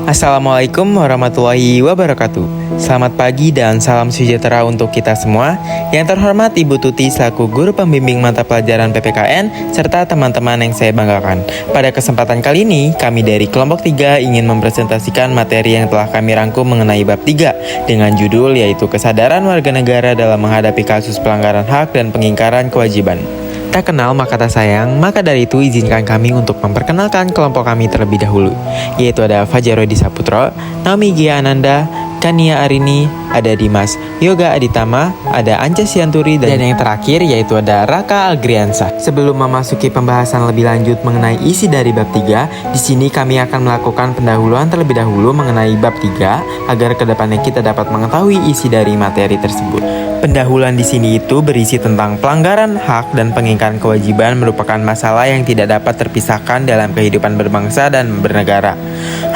Assalamualaikum warahmatullahi wabarakatuh. Selamat pagi dan salam sejahtera untuk kita semua. Yang terhormat Ibu Tuti selaku guru pembimbing mata pelajaran PPKN serta teman-teman yang saya banggakan. Pada kesempatan kali ini, kami dari kelompok 3 ingin mempresentasikan materi yang telah kami rangkum mengenai bab 3 dengan judul yaitu kesadaran warga negara dalam menghadapi kasus pelanggaran hak dan pengingkaran kewajiban. Tak kenal maka tak sayang, maka dari itu izinkan kami untuk memperkenalkan kelompok kami terlebih dahulu, yaitu ada Fajar Rodi Saputro, Naomi Gia Ananda, Kania Arini, ada Dimas Yoga Aditama, ada Anja Sianturi, dan yang terakhir yaitu ada Raka Algriansah. Sebelum memasuki pembahasan lebih lanjut mengenai isi dari bab 3, di sini kami akan melakukan pendahuluan terlebih dahulu mengenai bab 3 agar kedepannya kita dapat mengetahui isi dari materi tersebut. Pendahuluan di sini itu berisi tentang pelanggaran hak dan pengingkaran kewajiban merupakan masalah yang tidak dapat terpisahkan dalam kehidupan berbangsa dan bernegara.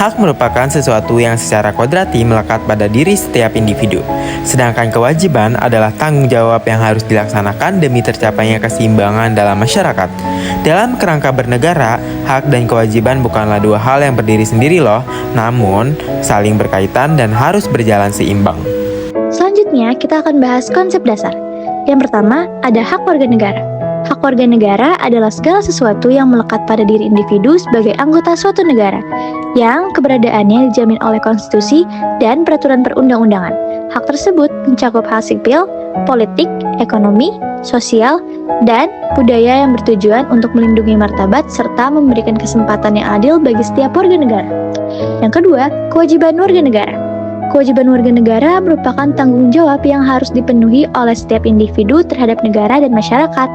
Hak merupakan sesuatu yang secara kodrati melekat pada diri setiap individu. Sedangkan kewajiban adalah tanggung jawab yang harus dilaksanakan demi tercapainya keseimbangan dalam masyarakat. Dalam kerangka bernegara, hak dan kewajiban bukanlah dua hal yang berdiri sendiri loh, namun saling berkaitan dan harus berjalan seimbang. Selanjutnya, kita akan bahas konsep dasar. Yang pertama, ada hak warga negara. Hak warga negara adalah segala sesuatu yang melekat pada diri individu sebagai anggota suatu negara, yang keberadaannya dijamin oleh konstitusi dan peraturan perundang-undangan. Hak tersebut mencakup hak sipil, politik, ekonomi, sosial, dan budaya yang bertujuan untuk melindungi martabat serta memberikan kesempatan yang adil bagi setiap warga negara. Yang kedua, kewajiban warga negara. Kewajiban warga negara merupakan tanggung jawab yang harus dipenuhi oleh setiap individu terhadap negara dan masyarakat.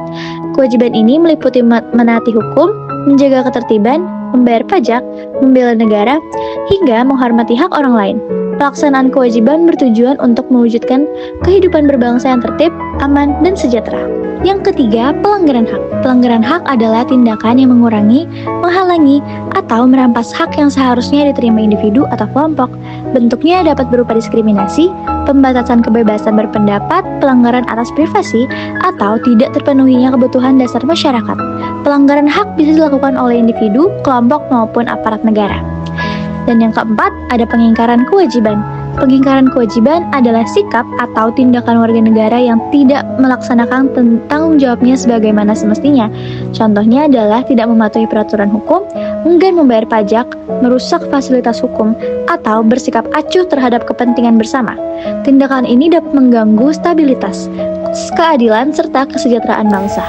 Kewajiban ini meliputi menaati hukum, menjaga ketertiban, membayar pajak, membela negara, hingga menghormati hak orang lain. Pelaksanaan kewajiban bertujuan untuk mewujudkan kehidupan berbangsa yang tertib, aman, dan sejahtera. Yang ketiga, pelanggaran hak. Pelanggaran hak adalah tindakan yang mengurangi, menghalangi, atau merampas hak yang seharusnya diterima individu atau kelompok. Bentuknya dapat berupa diskriminasi, pembatasan kebebasan berpendapat, pelanggaran atas privasi, atau tidak terpenuhinya kebutuhan dasar masyarakat. Pelanggaran hak bisa dilakukan oleh individu, kelompok, maupun aparat negara. Dan yang keempat, ada pengingkaran kewajiban. Pengingkaran kewajiban adalah sikap atau tindakan warga negara yang tidak melaksanakan tanggung jawabnya sebagaimana semestinya. Contohnya adalah tidak mematuhi peraturan hukum, enggan membayar pajak, merusak fasilitas hukum, atau bersikap acuh terhadap kepentingan bersama. Tindakan ini dapat mengganggu stabilitas, keadilan, serta kesejahteraan bangsa.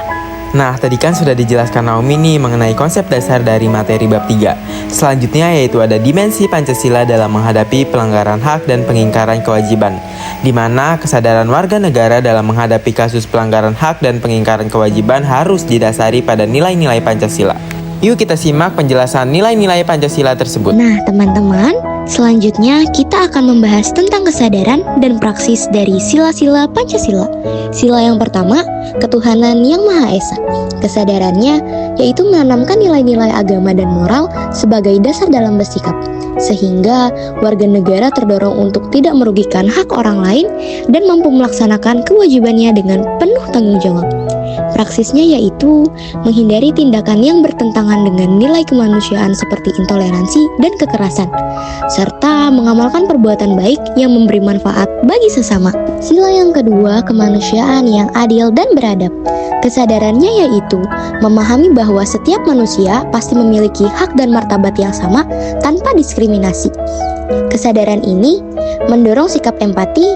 Nah, tadi kan sudah dijelaskan Naomi nih mengenai konsep dasar dari materi bab 3. Selanjutnya yaitu ada dimensi Pancasila dalam menghadapi pelanggaran hak dan pengingkaran kewajiban, di mana kesadaran warga negara dalam menghadapi kasus pelanggaran hak dan pengingkaran kewajiban harus didasari pada nilai-nilai Pancasila. Yuk kita simak penjelasan nilai-nilai Pancasila tersebut. Nah, teman-teman, selanjutnya kita akan membahas tentang kesadaran dan praksis dari sila-sila Pancasila. Sila yang pertama, ketuhanan yang Maha Esa. Kesadarannya yaitu menanamkan nilai-nilai agama dan moral sebagai dasar dalam bersikap, sehingga warga negara terdorong untuk tidak merugikan hak orang lain dan mampu melaksanakan kewajibannya dengan penuh tanggung jawab. Praksisnya yaitu menghindari tindakan yang bertentangan dengan nilai kemanusiaan seperti intoleransi dan kekerasan, serta mengamalkan perbuatan baik yang memberi manfaat bagi sesama. Sila yang kedua, kemanusiaan yang adil dan beradab. Kesadarannya yaitu memahami bahwa setiap manusia pasti memiliki hak dan martabat yang sama tanpa diskriminasi. Kesadaran ini mendorong sikap empati,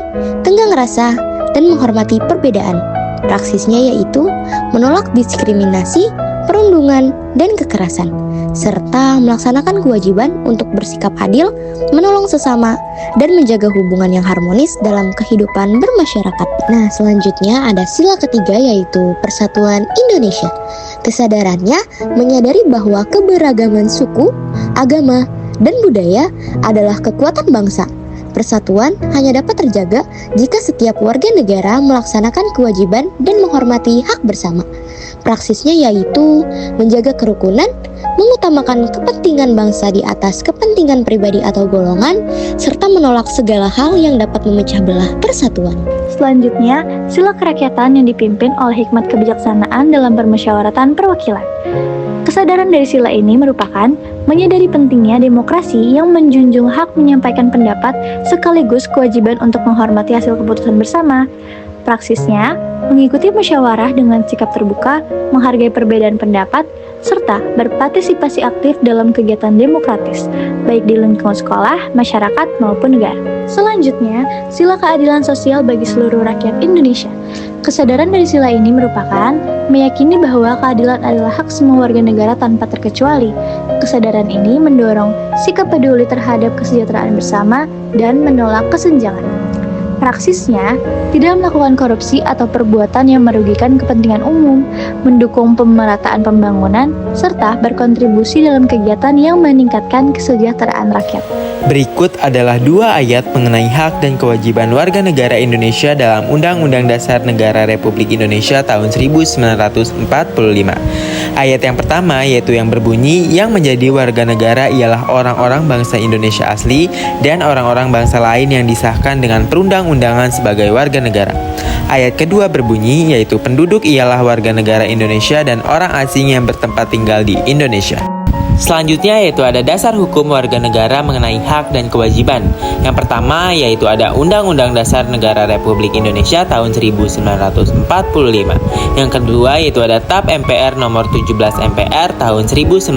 tenggang rasa, dan menghormati perbedaan. Praksisnya yaitu menolak diskriminasi, perundungan, dan kekerasan, serta melaksanakan kewajiban untuk bersikap adil, menolong sesama, dan menjaga hubungan yang harmonis dalam kehidupan bermasyarakat. Nah, selanjutnya ada sila ketiga yaitu Persatuan Indonesia. Kesadarannya menyadari bahwa keberagaman suku, agama, dan budaya adalah kekuatan bangsa. Persatuan hanya dapat terjaga jika setiap warga negara melaksanakan kewajiban dan menghormati hak bersama. Praksisnya yaitu menjaga kerukunan, mengutamakan kepentingan bangsa di atas kepentingan pribadi atau golongan, serta menolak segala hal yang dapat memecah belah persatuan. Selanjutnya, sila kerakyatan yang dipimpin oleh hikmat kebijaksanaan dalam permusyawaratan perwakilan. Kesadaran dari sila ini merupakan menyadari pentingnya demokrasi yang menjunjung hak menyampaikan pendapat sekaligus kewajiban untuk menghormati hasil keputusan bersama. Praksisnya, mengikuti musyawarah dengan sikap terbuka, menghargai perbedaan pendapat, serta berpartisipasi aktif dalam kegiatan demokratis, baik di lingkungan sekolah, masyarakat, maupun negara. Selanjutnya, sila keadilan sosial bagi seluruh rakyat Indonesia. Kesadaran dari sila ini merupakan meyakini bahwa keadilan adalah hak semua warga negara tanpa terkecuali. Kesadaran ini mendorong sikap peduli terhadap kesejahteraan bersama dan menolak kesenjangan. Praksisnya, tidak melakukan korupsi atau perbuatan yang merugikan kepentingan umum, mendukung pemerataan pembangunan, serta berkontribusi dalam kegiatan yang meningkatkan kesejahteraan rakyat. Berikut adalah 2 ayat mengenai hak dan kewajiban warga negara Indonesia dalam Undang-Undang Dasar Negara Republik Indonesia tahun 1945. Ayat yang pertama yaitu yang berbunyi, yang menjadi warga negara ialah orang-orang bangsa Indonesia asli dan orang-orang bangsa lain yang disahkan dengan perundang-undangan sebagai warga negara. Ayat kedua berbunyi, yaitu penduduk ialah warga negara Indonesia dan orang asing yang bertempat tinggal di Indonesia. Selanjutnya yaitu ada dasar hukum warga negara mengenai hak dan kewajiban. Yang pertama yaitu ada Undang-Undang Dasar Negara Republik Indonesia tahun 1945. Yang kedua yaitu ada TAP MPR nomor 17 MPR tahun 1998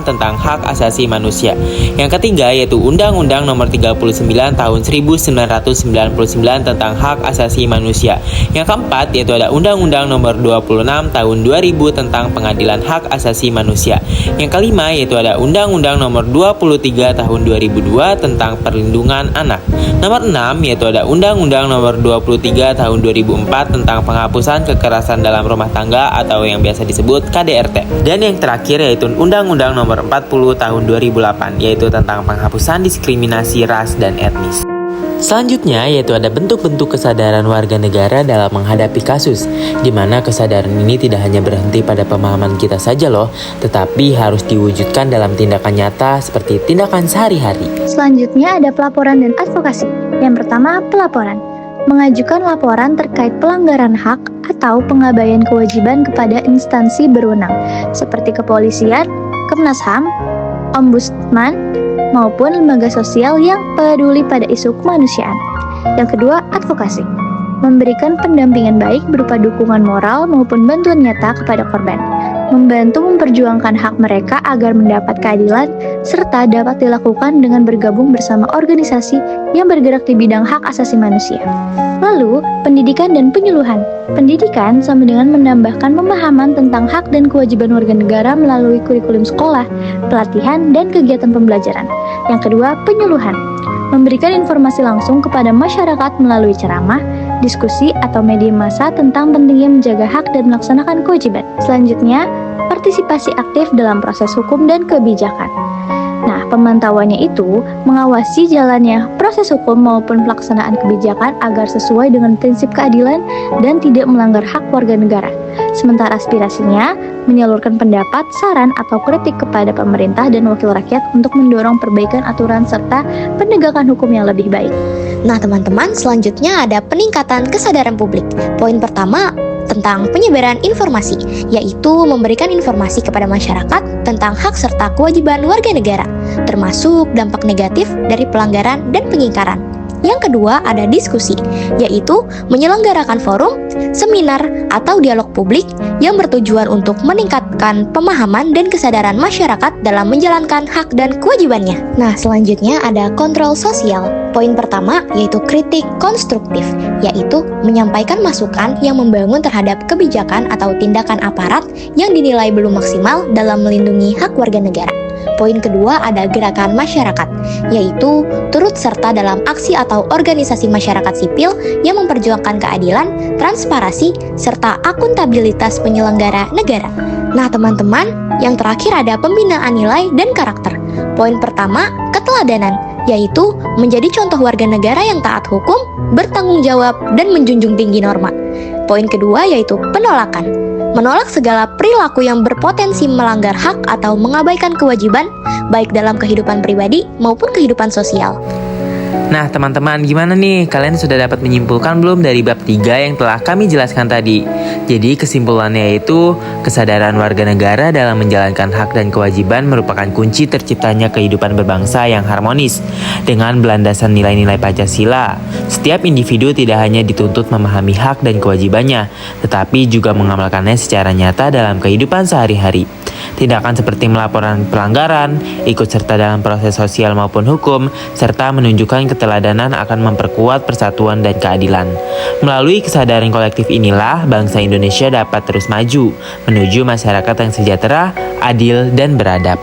tentang hak asasi manusia. Yang ketiga yaitu Undang-Undang nomor 39 tahun 1999 tentang hak asasi manusia. Yang keempat yaitu ada Undang-Undang nomor 26 tahun 2000 tentang pengadilan hak asasi manusia. Yang kelima yaitu ada Undang-Undang nomor 23 tahun 2002 tentang perlindungan anak. Nomor 6 yaitu ada Undang-Undang nomor 23 tahun 2004 tentang penghapusan kekerasan dalam rumah tangga atau yang biasa disebut KDRT. Dan yang terakhir yaitu Undang-Undang nomor 40 tahun 2008 yaitu tentang penghapusan diskriminasi ras dan etnis. Selanjutnya yaitu ada bentuk-bentuk kesadaran warga negara dalam menghadapi kasus, di mana kesadaran ini tidak hanya berhenti pada pemahaman kita saja loh, tetapi harus diwujudkan dalam tindakan nyata seperti tindakan sehari-hari. Selanjutnya ada pelaporan dan advokasi. Yang pertama, pelaporan. Mengajukan laporan terkait pelanggaran hak atau pengabaian kewajiban kepada instansi berwenang, seperti kepolisian, Komnas HAM, Ombudsman, maupun lembaga sosial yang peduli pada isu kemanusiaan. Yang kedua, advokasi. Memberikan pendampingan baik berupa dukungan moral maupun bantuan nyata kepada korban. Membantu memperjuangkan hak mereka agar mendapat keadilan, serta dapat dilakukan dengan bergabung bersama organisasi yang bergerak di bidang hak asasi manusia. Lalu, pendidikan dan penyuluhan. Pendidikan sama dengan menambahkan pemahaman tentang hak dan kewajiban warga negara melalui kurikulum sekolah, pelatihan, dan kegiatan pembelajaran. Yang kedua, penyuluhan. Memberikan informasi langsung kepada masyarakat melalui ceramah, diskusi, atau media massa tentang pentingnya menjaga hak dan melaksanakan kewajiban. Selanjutnya, partisipasi aktif dalam proses hukum dan kebijakan. Nah, pemantauannya itu mengawasi jalannya proses hukum maupun pelaksanaan kebijakan agar sesuai dengan prinsip keadilan dan tidak melanggar hak warga negara. Sementara aspirasinya menyalurkan pendapat, saran, atau kritik kepada pemerintah dan wakil rakyat untuk mendorong perbaikan aturan serta penegakan hukum yang lebih baik. Nah teman-teman, selanjutnya ada peningkatan kesadaran publik. Poin pertama tentang penyebaran informasi, yaitu memberikan informasi kepada masyarakat tentang hak serta kewajiban warga negara, termasuk dampak negatif dari pelanggaran dan pengingkaran. Yang kedua ada diskusi, yaitu menyelenggarakan forum, seminar, atau dialog publik yang bertujuan untuk meningkatkan pemahaman dan kesadaran masyarakat dalam menjalankan hak dan kewajibannya. Nah, selanjutnya ada kontrol sosial. Poin pertama yaitu kritik konstruktif, yaitu menyampaikan masukan yang membangun terhadap kebijakan atau tindakan aparat yang dinilai belum maksimal dalam melindungi hak warga negara. Poin kedua ada gerakan masyarakat, yaitu turut serta dalam aksi atau organisasi masyarakat sipil yang memperjuangkan keadilan, transparansi, serta akuntabilitas penyelenggara negara. Nah teman-teman, yang terakhir ada pembinaan nilai dan karakter. Poin pertama, keteladanan, yaitu menjadi contoh warga negara yang taat hukum, bertanggung jawab, dan menjunjung tinggi norma. Poin kedua yaitu penolakan. Menolak segala perilaku yang berpotensi melanggar hak atau mengabaikan kewajiban, baik dalam kehidupan pribadi maupun kehidupan sosial. Nah teman-teman, gimana nih? Kalian sudah dapat menyimpulkan belum dari bab 3 yang telah kami jelaskan tadi? Jadi kesimpulannya yaitu kesadaran warga negara dalam menjalankan hak dan kewajiban merupakan kunci terciptanya kehidupan berbangsa yang harmonis. Dengan berlandasan nilai-nilai Pancasila, setiap individu tidak hanya dituntut memahami hak dan kewajibannya, tetapi juga mengamalkannya secara nyata dalam kehidupan sehari-hari. Tindakan seperti melaporkan pelanggaran, ikut serta dalam proses sosial maupun hukum, serta menunjukkan keteladanan akan memperkuat persatuan dan keadilan. Melalui kesadaran kolektif inilah, bangsa Indonesia dapat terus maju, menuju masyarakat yang sejahtera, adil, dan beradab.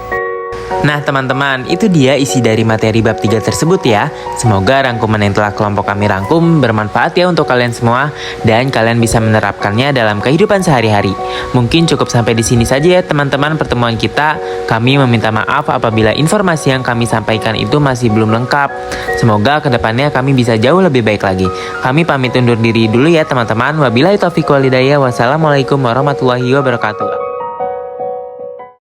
Nah teman-teman, itu dia isi dari materi bab 3 tersebut ya. Semoga rangkuman yang telah kelompok kami rangkum bermanfaat ya untuk kalian semua, dan kalian bisa menerapkannya dalam kehidupan sehari-hari. Mungkin cukup sampai di sini saja ya teman-teman pertemuan kita. Kami meminta maaf apabila informasi yang kami sampaikan itu masih belum lengkap. Semoga kedepannya kami bisa jauh lebih baik lagi. Kami pamit undur diri dulu ya teman-teman. Wabillahi taufiq wal hidayah. Wassalamualaikum warahmatullahi wabarakatuh.